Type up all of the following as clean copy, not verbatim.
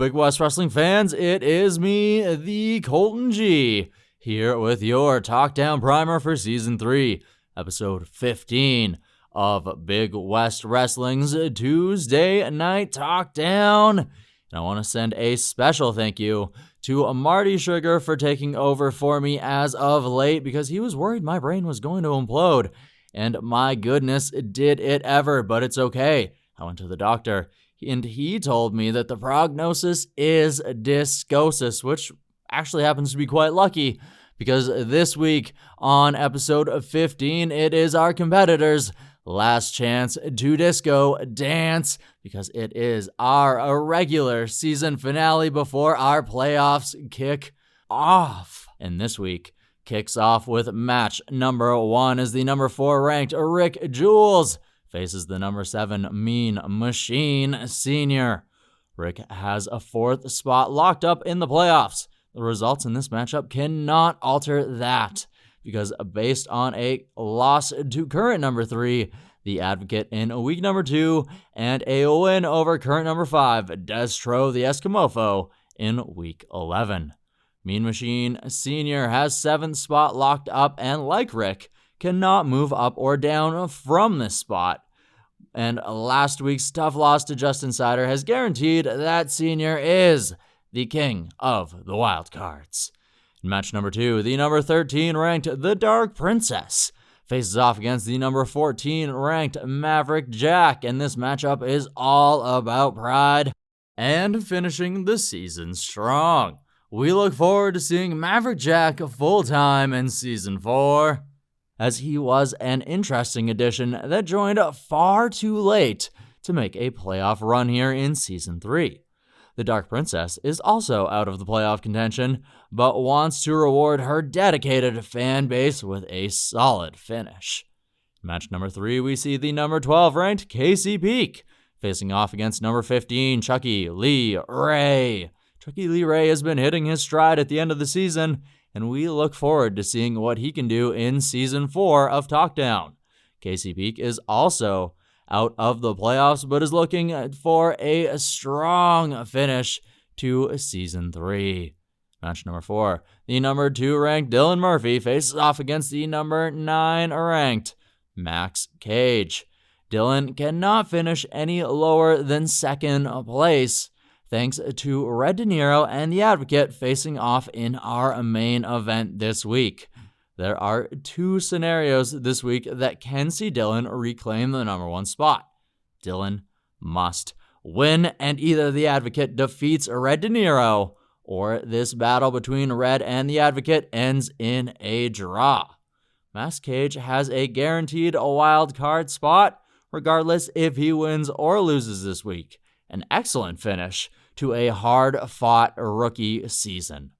Big West Wrestling fans, it is me, the Colton Gee, here with your TalkDown primer for Season 3, Episode 15 of Big West Wrestling's Tuesday Night TalkDown. And I want to send a special thank you to Marty Sugar for taking over for me as of late because he was worried my brain was going to implode. And my goodness, did it ever, but it's okay. I went to the doctor, and he told me that the prognosis is discosis, which actually happens to be quite lucky because this week on episode 15, it is our competitors' last chance to disco dance because it is our regular season finale before our playoffs kick off. And this week kicks off with match number 1 as the number 4 ranked Rick Jules faces the number 7 Mean Machine Sr. Rick has a 4th spot locked up in the playoffs. The results in this matchup cannot alter that because based on a loss to current number 3, the Advocate in week number 2, and a win over current number 5, Destro the Escamofo, in week 11. Mean Machine Sr. has 7th spot locked up and, like Rick, cannot move up or down from this spot. And last week's tough loss to Justin Sider has guaranteed that Senior is the king of the wild cards. In match number 2, the number 13 ranked The Dark Princess faces off against the number 14 ranked Maverick Jack, and this matchup is all about pride and finishing the season strong. We look forward to seeing Maverick Jack full-time in Season 4, as he was an interesting addition that joined far too late to make a playoff run here in Season 3. The Dark Princess is also out of the playoff contention, but wants to reward her dedicated fan base with a solid finish. In match number 3, we see the number 12 ranked Casey Peak facing off against number 15 Chucky Lee Ray. Chucky Lee Ray has been hitting his stride at the end of the season, and we look forward to seeing what he can do in Season 4 of TalkDown. Casey Peak is also out of the playoffs, but is looking for a strong finish to Season 3. Match number 4, the number 2 ranked Dylan Murphy faces off against the number 9 ranked Max Cage. Dylan cannot finish any lower than 2nd place, thanks to Red De Niro and the Advocate facing off in our main event this week. There are 2 scenarios this week that can see Dylan reclaim the number 1 spot. Dylan must win, and either the Advocate defeats Red De Niro, or this battle between Red and the Advocate ends in a draw. Max Cage has a guaranteed wild card spot, regardless if he wins or loses this week. An excellent finish to a hard-fought rookie season.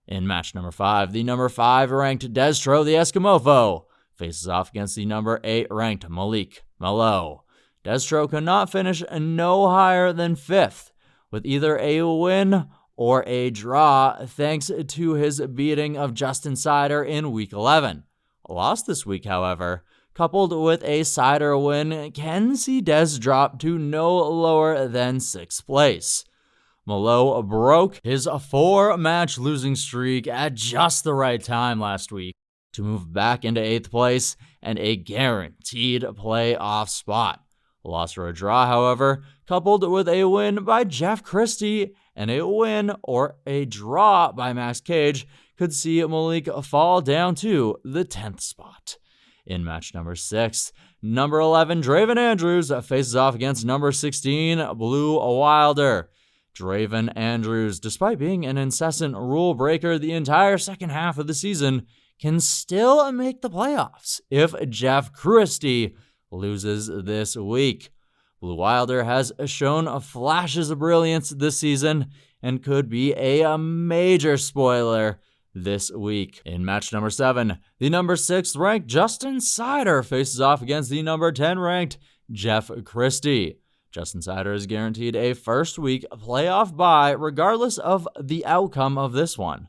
In match number 5, the number 5 ranked Destro the Escamofo faces off against the number 8 ranked Malik Malo. Destro cannot finish no higher than 5th, with either a win or a draw thanks to his beating of Justin Sider in week 11. A loss this week, however, coupled with a Sider win, can see Des drop to no lower than 6th place. Malo broke his 4-match losing streak at just the right time last week to move back into 8th place and a guaranteed playoff spot. A loss or a draw, however, coupled with a win by Jeff Christie and a win or a draw by Max Cage, could see Malik fall down to the 10th spot. In match number 6, number 11 Draven Andrews faces off against number 16 Blue Wilder. Draven Andrews, despite being an incessant rule breaker the entire second half of the season, can still make the playoffs if Jeff Christie loses this week. Blue Wilder has shown flashes of brilliance this season and could be a major spoiler this week. In match number 7, the number 6 ranked Justin Sider faces off against the number 10 ranked Jeff Christie. Justin Sider is guaranteed a first week playoff bye regardless of the outcome of this one.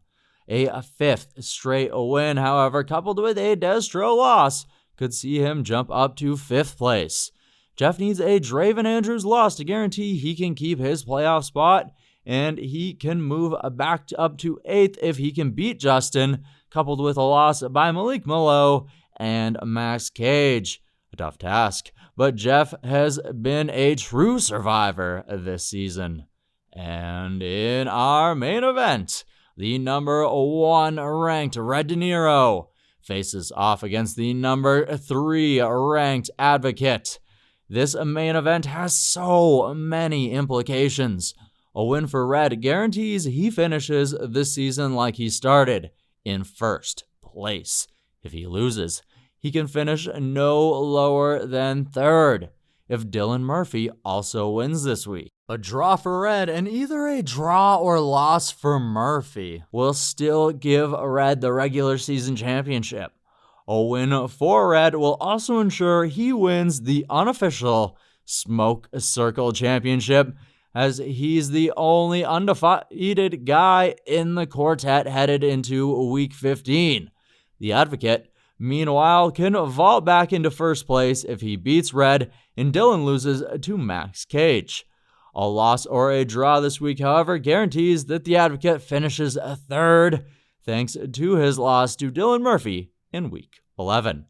A 5th straight win, however, coupled with a Destro loss, could see him jump up to 5th place. Jeff needs a Draven Andrews loss to guarantee he can keep his playoff spot, and he can move back up to 8th if he can beat Justin, coupled with a loss by Malik Mallow and Max Cage. A tough task, but Jeff has been a true survivor this season. And in our main event, the number 1 ranked Red De Niro faces off against the number 3 ranked Advocate. This main event has so many implications. A win for Red guarantees he finishes this season like he started, in first place. If he loses, he can finish no lower than 3rd. If Dylan Murphy also wins this week, a draw for Red and either a draw or loss for Murphy will still give Red the regular season championship. A win for Red will also ensure he wins the unofficial Smoke Circle Championship, as he's the only undefeated guy in the quartet headed into Week 15. The Advocate, meanwhile, can vault back into first place if he beats Red and Dylan loses to Max Cage. A loss or a draw this week, however, guarantees that the Advocate finishes 3rd, thanks to his loss to Dylan Murphy in Week 11.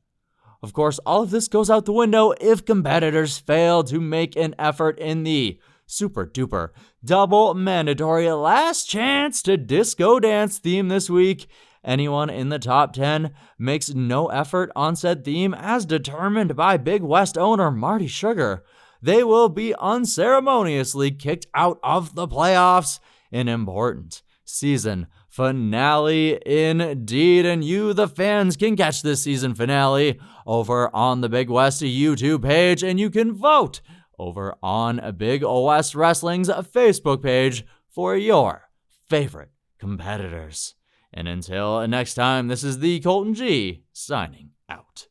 Of course, all of this goes out the window if competitors fail to make an effort in the super duper double mandatory last chance to disco dance theme this week. Anyone in the top 10 makes no effort on said theme as determined by Big West owner Marty Sugar, they will be unceremoniously kicked out of the playoffs. An important season finale indeed, and you, the fans, can catch this season finale over on the Big West YouTube page, and you can vote over on Big West Wrestling's Facebook page for your favorite competitors. And until next time, this is the Colton Gee signing out.